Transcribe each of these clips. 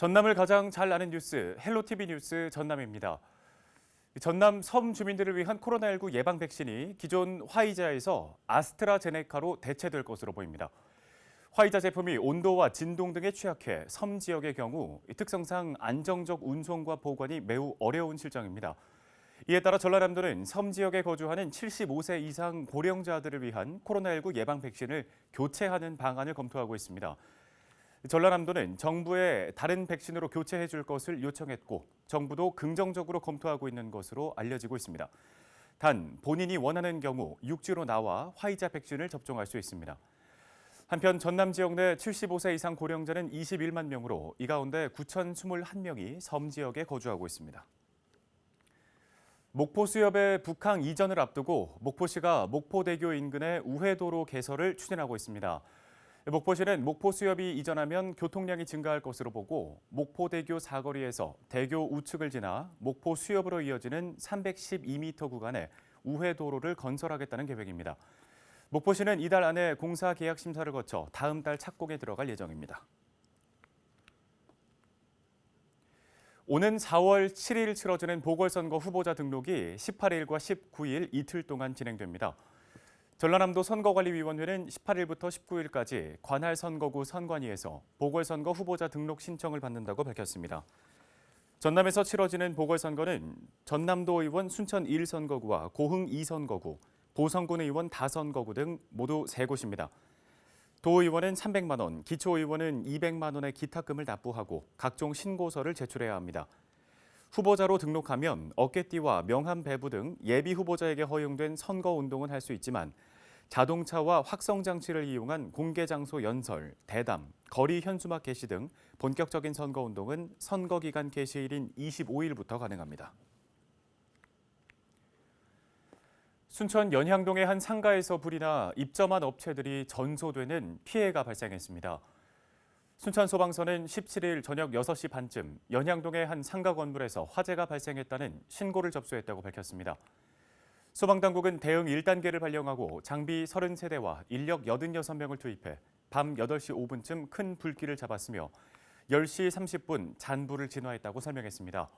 전남을 가장 잘 아는 뉴스, 헬로티비 뉴스 전남입니다. 전남 섬 주민들을 위한 코로나19 예방 백신이 기존 화이자에서 아스트라제네카로 대체될 것으로 보입니다. 화이자 제품이 온도와 진동 등에 취약해 섬 지역의 경우 특성상 안정적 운송과 보관이 매우 어려운 실정입니다. 이에 따라 전라남도는 섬 지역에 거주하는 75세 이상 고령자들을 위한 코로나19 예방 백신을 교체하는 방안을 검토하고 있습니다. 전라남도는 정부에 다른 백신으로 교체해 줄 것을 요청했고 정부도 긍정적으로 검토하고 있는 것으로 알려지고 있습니다. 단 본인이 원하는 경우 육지로 나와 화이자 백신을 접종할 수 있습니다. 한편 전남 지역 내 75세 이상 고령자는 21만 명으로 이 가운데 9,021명이 섬 지역에 거주하고 있습니다. 목포 수협의 북항 이전을 앞두고 목포시가 목포대교 인근의 우회도로 개설을 추진하고 있습니다. 목포시는 목포 수협이 이전하면 교통량이 증가할 것으로 보고 목포대교 사거리에서 대교 우측을 지나 목포 수협으로 이어지는 312m 구간에 우회도로를 건설하겠다는 계획입니다. 목포시는 이달 안에 공사 계약 심사를 거쳐 다음 달 착공에 들어갈 예정입니다. 오는 4월 7일 치러지는 보궐선거 후보자 등록이 18일과 19일 이틀 동안 진행됩니다. 전라남도 선거관리위원회는 18일부터 19일까지 관할 선거구 선관위에서 보궐선거 후보자 등록 신청을 받는다고 밝혔습니다. 전남에서 치러지는 보궐선거는 전남도 의원 순천 1선거구와 고흥 2선거구, 보성군 의원 5선거구 등 모두 3곳입니다. 도의원은 300만 원, 기초의원은 200만 원의 기탁금을 납부하고 각종 신고서를 제출해야 합니다. 후보자로 등록하면 어깨띠와 명함 배부 등 예비 후보자에게 허용된 선거운동은 할 수 있지만 자동차와 확성장치를 이용한 공개장소 연설, 대담, 거리 현수막 게시 등 본격적인 선거운동은 선거기간 개시일인 25일부터 가능합니다. 순천 연향동의 한 상가에서 불이 나 입점한 업체들이 전소되는 피해가 발생했습니다. 순천소방서는 17일 저녁 6시 반쯤 연향동의 한 상가 건물에서 화재가 발생했다는 신고를 접수했다고 밝혔습니다. 소방당국은 대응 1단계를 발령하고 장비 33대와 인력 86명을 투입해 밤 8시 5분쯤 큰 불길을 잡았으며 10시 30분 잔불을 진화했다고 설명했습니다.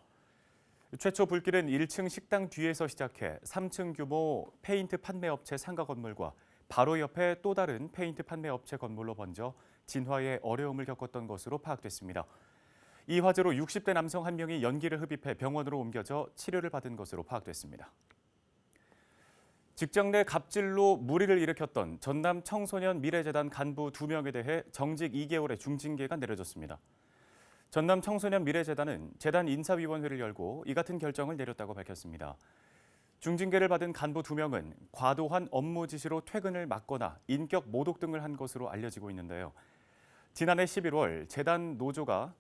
최초 불길은 1층 식당 뒤에서 시작해 3층 규모 페인트 판매업체 상가 건물과 바로 옆에 또 다른 페인트 판매업체 건물로 번져 진화에 어려움을 겪었던 것으로 파악됐습니다. 이 화재로 60대 남성 1명이 연기를 흡입해 병원으로 옮겨져 치료를 받은 것으로 파악됐습니다. 직장 내 갑질로 물의를 일으켰던 전남 청소년 미래재단 간부 2명에 대해 정직 2개월의 중징계가 내려졌습니다. 전남 청소년 미래재단은 재단 인사위원회를 열고 이 같은 결정을 내렸다고 밝혔습니다. 중징계를 받은 간부 2명은 과도한 업무 지시로 퇴근을 막거나 인격 모독 등을 한 것으로 알려지고 있는데요. 지난해 11월 재단 노조가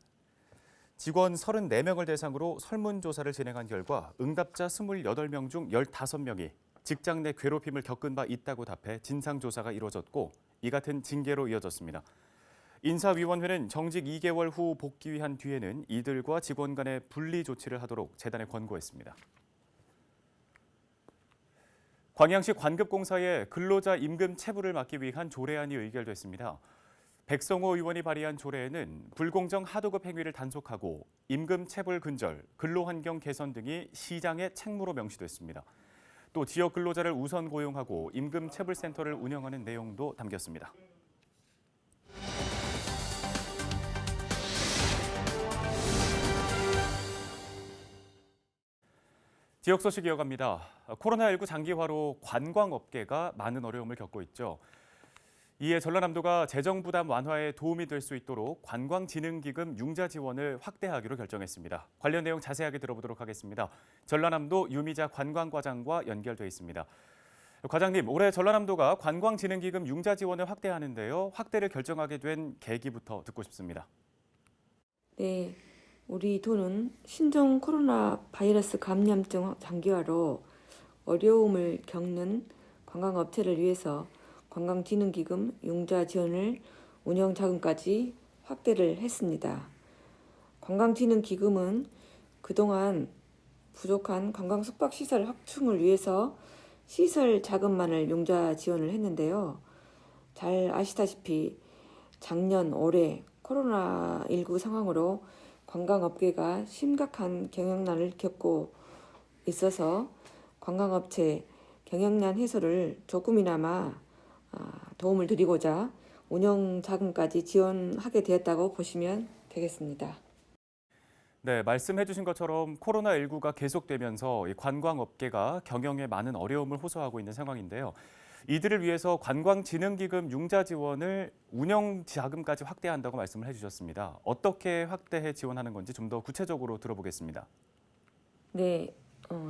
직원 34명을 대상으로 설문조사를 진행한 결과 응답자 28명 중 15명이 직장 내 괴롭힘을 겪은 바 있다고 답해 진상조사가 이루어졌고 이 같은 징계로 이어졌습니다. 인사위원회는 정직 2개월 후 복귀한 뒤에는 이들과 직원 간의 분리 조치를 하도록 재단에 권고했습니다. 광양시 관급공사의 근로자 임금 체불을 막기 위한 조례안이 의결됐습니다. 백성호 의원이 발의한 조례에는 불공정 하도급 행위를 단속하고 임금 체불 근절, 근로환경 개선 등이 시장의 책무로 명시됐습니다. 또 지역 근로자를 우선 고용하고 임금 체불센터를 운영하는 내용도 담겼습니다. 지역 소식 이어갑니다. 코로나19 장기화로 관광업계가 많은 어려움을 겪고 있죠. 이에 전라남도가 재정 부담 완화에 도움이 될 수 있도록 관광진흥기금 융자 지원을 확대하기로 결정했습니다. 관련 내용 자세하게 들어보도록 하겠습니다. 전라남도 유미자 관광과장과 연결돼 있습니다. 과장님, 올해 전라남도가 관광진흥기금 융자 지원을 확대하는데요. 확대를 결정하게 된 계기부터 듣고 싶습니다. 네, 우리 도는 신종 코로나 바이러스 감염증 장기화로 어려움을 겪는 관광업체를 위해서 관광진흥기금 융자 지원을 운영 자금까지 확대를 했습니다. 관광진흥기금은 그동안 부족한 관광 숙박시설 확충을 위해서 시설 자금만을 융자 지원을 했는데요. 잘 아시다시피 작년 올해 코로나19 상황으로 관광업계가 심각한 경영난을 겪고 있어서 관광업체 경영난 해소를 조금이나마 도움을 드리고자 운영 자금까지 지원하게 되었다고 보시면 되겠습니다. 네, 말씀해 주신 것처럼 코로나19가 계속되면서 이 관광업계가 경영에 많은 어려움을 호소하고 있는 상황인데요. 이들을 위해서 관광진흥기금 융자 지원을 운영 자금까지 확대한다고 말씀을 해주셨습니다. 어떻게 확대해 지원하는 건지 좀 더 구체적으로 들어보겠습니다. 네,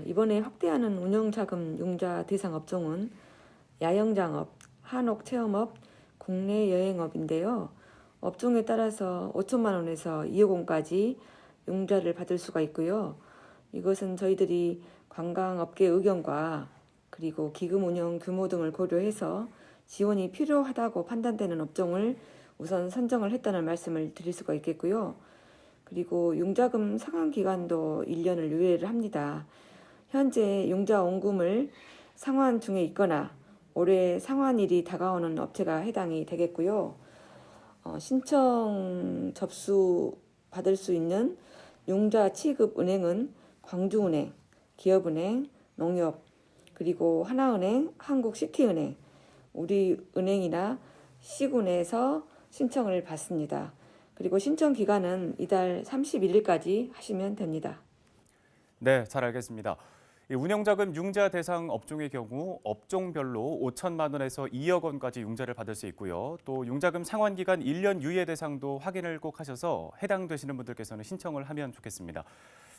이번에 확대하는 운영자금 융자 대상 업종은 야영장업, 한옥체험업, 국내 여행업인데요. 업종에 따라서 5천만 원에서 2억 원까지 융자를 받을 수가 있고요. 이것은 저희들이 관광업계 의견과 그리고 기금 운영 규모 등을 고려해서 지원이 필요하다고 판단되는 업종을 우선 선정을 했다는 말씀을 드릴 수가 있겠고요. 그리고 융자금 상환 기간도 1년을 유예를 합니다. 현재 융자 원금을 상환 중에 있거나 올해 상환일이 다가오는 업체가 해당이 되겠고요. 신청 접수 받을 수 있는 융자 취급 은행은 광주은행, 기업은행, 농협, 그리고 하나은행, 한국시티은행, 우리은행이나 시군에서 신청을 받습니다. 그리고 신청 기간은 이달 31일까지 하시면 됩니다. 네, 잘 알겠습니다. 이 운영자금 융자 대상 업종의 경우 업종별로 5천만 원에서 2억 원까지 융자를 받을 수 있고요. 또 융자금 상환 기간 1년 유예 대상도 확인을 꼭 하셔서 해당되시는 분들께서는 신청을 하면 좋겠습니다.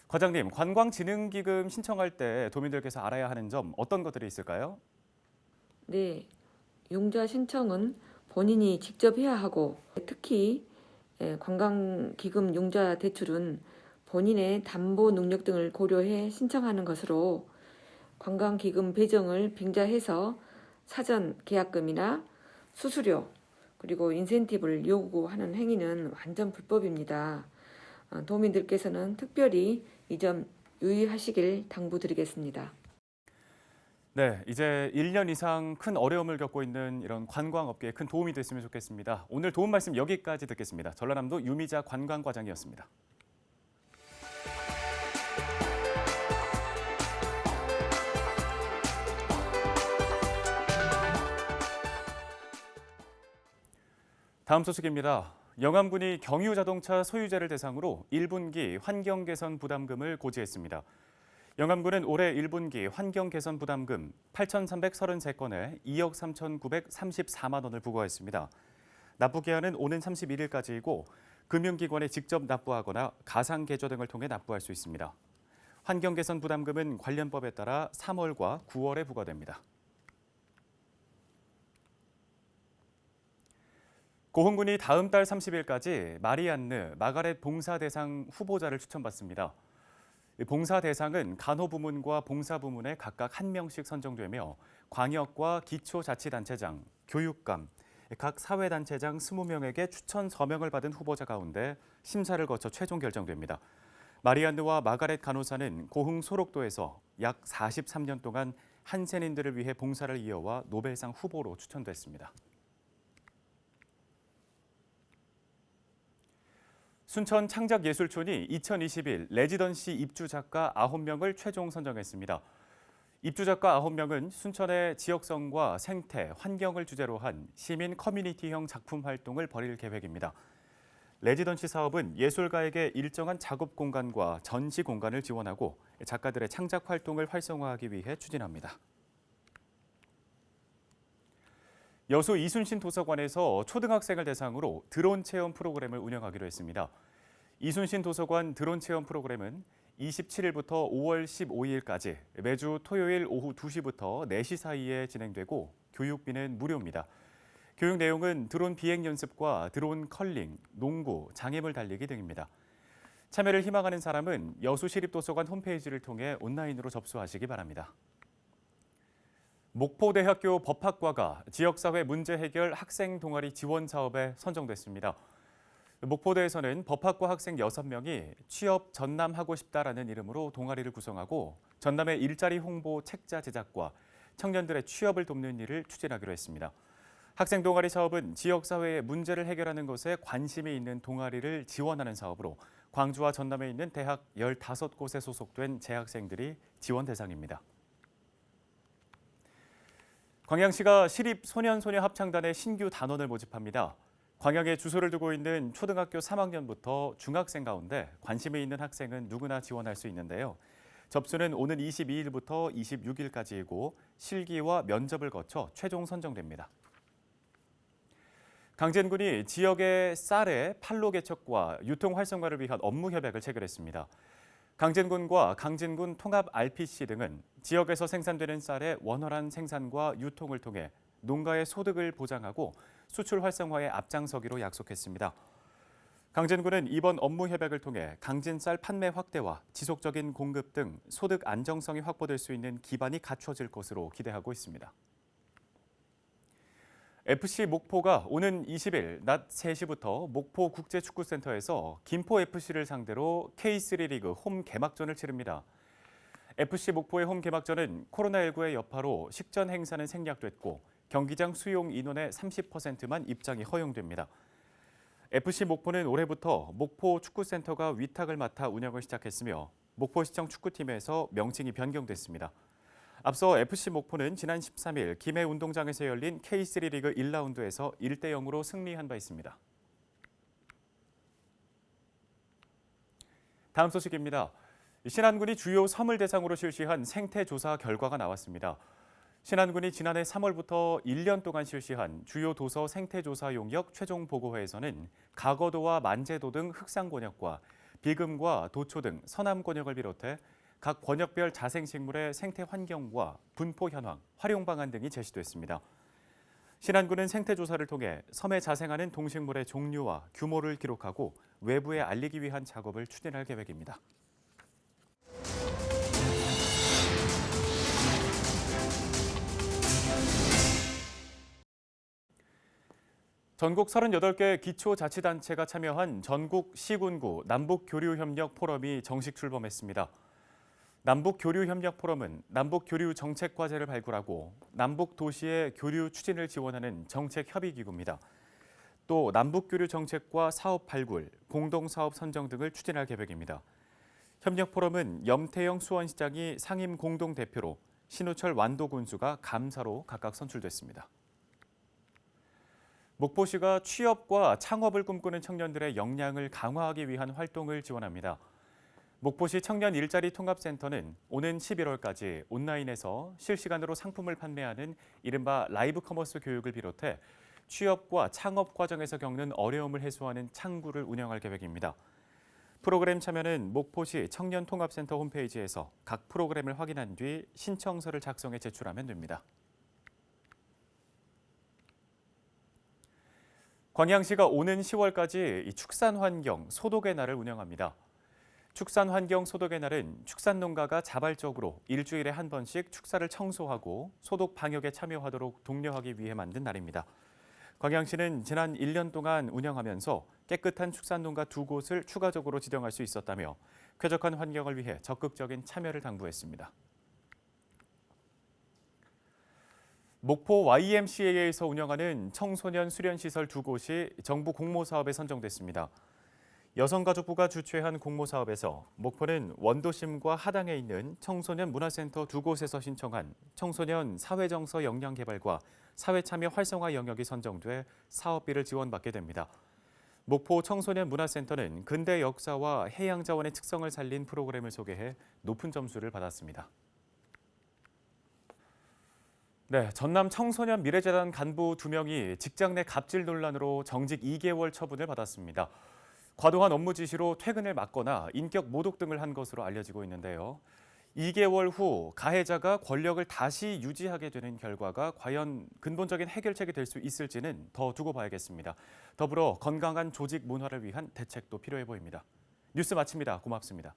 과장님, 관광진흥기금 신청할 때 도민들께서 알아야 하는 점 어떤 것들이 있을까요? 네, 융자 신청은 본인이 직접 해야 하고 특히 관광기금 융자 대출은 본인의 담보 능력 등을 고려해 신청하는 것으로 관광기금 배정을 빙자해서 사전 계약금이나 수수료 그리고 인센티브를 요구하는 행위는 완전 불법입니다. 도민들께서는 특별히 이 점 유의하시길 당부드리겠습니다. 네, 이제 1년 이상 큰 어려움을 겪고 있는 이런 관광업계에 큰 도움이 됐으면 좋겠습니다. 오늘 도움 말씀 여기까지 듣겠습니다. 전라남도 유미자 관광과장이었습니다. 다음 소식입니다. 영암군이 경유자동차 소유자를 대상으로 1분기 환경개선 부담금을 고지했습니다. 영암군은 올해 1분기 환경개선 부담금 8,333건에 2억 3,934만 원을 부과했습니다. 납부 기한은 오는 31일까지이고 금융기관에 직접 납부하거나 가상계좌 등을 통해 납부할 수 있습니다. 환경개선 부담금은 관련법에 따라 3월과 9월에 부과됩니다. 고흥군이 다음 달 30일까지 마리안느, 마가렛 봉사대상 후보자를 추천받습니다. 봉사대상은 간호부문과 봉사부문에 각각 1명씩 선정되며 광역과 기초자치단체장, 교육감, 각 사회단체장 20명에게 추천 서명을 받은 후보자 가운데 심사를 거쳐 최종 결정됩니다. 마리안느와 마가렛 간호사는 고흥 소록도에서 약 43년 동안 한센인들을 위해 봉사를 이어와 노벨상 후보로 추천됐습니다. 순천 창작예술촌이 2021 레지던시 입주작가 9명을 최종 선정했습니다. 입주작가 9명은 순천의 지역성과 생태, 환경을 주제로 한 시민 커뮤니티형 작품 활동을 벌일 계획입니다. 레지던시 사업은 예술가에게 일정한 작업 공간과 전시 공간을 지원하고 작가들의 창작 활동을 활성화하기 위해 추진합니다. 여수 이순신 도서관에서 초등학생을 대상으로 드론 체험 프로그램을 운영하기로 했습니다. 이순신 도서관 드론 체험 프로그램은 27일부터 5월 15일까지 매주 토요일 오후 2시부터 4시 사이에 진행되고 교육비는 무료입니다. 교육 내용은 드론 비행 연습과 드론 컬링, 농구, 장애물 달리기 등입니다. 참여를 희망하는 사람은 여수시립도서관 홈페이지를 통해 온라인으로 접수하시기 바랍니다. 목포대학교 법학과가 지역사회 문제 해결 학생 동아리 지원 사업에 선정됐습니다. 목포대에서는 법학과 학생 6명이 취업 전남하고 싶다라는 이름으로 동아리를 구성하고 전남의 일자리 홍보 책자 제작과 청년들의 취업을 돕는 일을 추진하기로 했습니다. 학생 동아리 사업은 지역사회의 문제를 해결하는 것에 관심이 있는 동아리를 지원하는 사업으로 광주와 전남에 있는 대학 15곳에 소속된 재학생들이 지원 대상입니다. 광양시가 시립소년소녀 합창단의 신규 단원을 모집합니다. 광양에 주소를 두고 있는 초등학교 3학년부터 중학생 가운데 관심이 있는 학생은 누구나 지원할 수 있는데요. 접수는 오는 22일부터 26일까지이고 실기와 면접을 거쳐 최종 선정됩니다. 강진군이 지역의 쌀의 판로 개척과 유통 활성화를 위한 업무 협약을 체결했습니다. 강진군과 강진군 통합 RPC 등은 지역에서 생산되는 쌀의 원활한 생산과 유통을 통해 농가의 소득을 보장하고 수출 활성화에 앞장서기로 약속했습니다. 강진군은 이번 업무 협약을 통해 강진 쌀 판매 확대와 지속적인 공급 등 소득 안정성이 확보될 수 있는 기반이 갖춰질 것으로 기대하고 있습니다. FC 목포가 오는 20일 낮 3시부터 목포 국제축구센터에서 김포FC를 상대로 K3 리그 홈 개막전을 치릅니다. FC 목포의 홈 개막전은 코로나19의 여파로 식전 행사는 생략됐고 경기장 수용 인원의 30%만 입장이 허용됩니다. FC 목포는 올해부터 목포 축구센터가 위탁을 맡아 운영을 시작했으며 목포시청 축구팀에서 명칭이 변경됐습니다. 앞서 FC 목포는 지난 13일 김해 운동장에서 열린 K3 리그 1라운드에서 1대0으로 승리한 바 있습니다. 다음 소식입니다. 신안군이 주요 섬을 대상으로 실시한 생태조사 결과가 나왔습니다. 신안군이 지난해 3월부터 1년 동안 실시한 주요 도서 생태조사 용역 최종 보고회에서는 가거도와 만제도 등 흑상권역과 비금과 도초 등 서남권역을 비롯해 각 권역별 자생식물의 생태 환경과 분포 현황, 활용 방안 등이 제시됐습니다. 신안군은 생태조사를 통해 섬에 자생하는 동식물의 종류와 규모를 기록하고 외부에 알리기 위한 작업을 추진할 계획입니다. 전국 38개 기초자치단체가 참여한 전국 시군구 남북교류협력 포럼이 정식 출범했습니다. 남북교류협력 포럼은 남북교류 정책과제를 발굴하고 남북 도시의 교류 추진을 지원하는 정책협의기구입니다. 또 남북교류 정책과 사업 발굴, 공동사업 선정 등을 추진할 계획입니다. 협력포럼은 염태영 수원시장이 상임 공동대표로 신우철 완도군수가 감사로 각각 선출됐습니다. 목포시가 취업과 창업을 꿈꾸는 청년들의 역량을 강화하기 위한 활동을 지원합니다. 목포시 청년 일자리 통합센터는 오는 11월까지 온라인에서 실시간으로 상품을 판매하는 이른바 라이브 커머스 교육을 비롯해 취업과 창업 과정에서 겪는 어려움을 해소하는 창구를 운영할 계획입니다. 프로그램 참여는 목포시 청년통합센터 홈페이지에서 각 프로그램을 확인한 뒤 신청서를 작성해 제출하면 됩니다. 광양시가 오는 10월까지 축산환경 소독의 날을 운영합니다. 축산환경 소독의 날은 축산농가가 자발적으로 일주일에 한 번씩 축사를 청소하고 소독 방역에 참여하도록 독려하기 위해 만든 날입니다. 광양시는 지난 1년 동안 운영하면서 깨끗한 축산농가 2곳을 추가적으로 지정할 수 있었다며 쾌적한 환경을 위해 적극적인 참여를 당부했습니다. 목포 YMCA에서 운영하는 청소년 수련시설 2곳이 정부 공모사업에 선정됐습니다. 여성가족부가 주최한 공모사업에서 목포는 원도심과 하당에 있는 청소년 문화센터 2곳에서 신청한 청소년 사회정서 역량 개발과 사회참여 활성화 영역이 선정돼 사업비를 지원받게 됩니다. 목포 청소년 문화센터는 근대 역사와 해양자원의 특성을 살린 프로그램을 소개해 높은 점수를 받았습니다. 네, 전남 청소년 미래재단 간부 2명이 직장 내 갑질 논란으로 정직 2개월 처분을 받았습니다. 과도한 업무 지시로 퇴근을 막거나 인격 모독 등을 한 것으로 알려지고 있는데요. 2개월 후 가해자가 권력을 다시 유지하게 되는 결과가 과연 근본적인 해결책이 될 수 있을지는 더 두고 봐야겠습니다. 더불어 건강한 조직 문화를 위한 대책도 필요해 보입니다. 뉴스 마칩니다. 고맙습니다.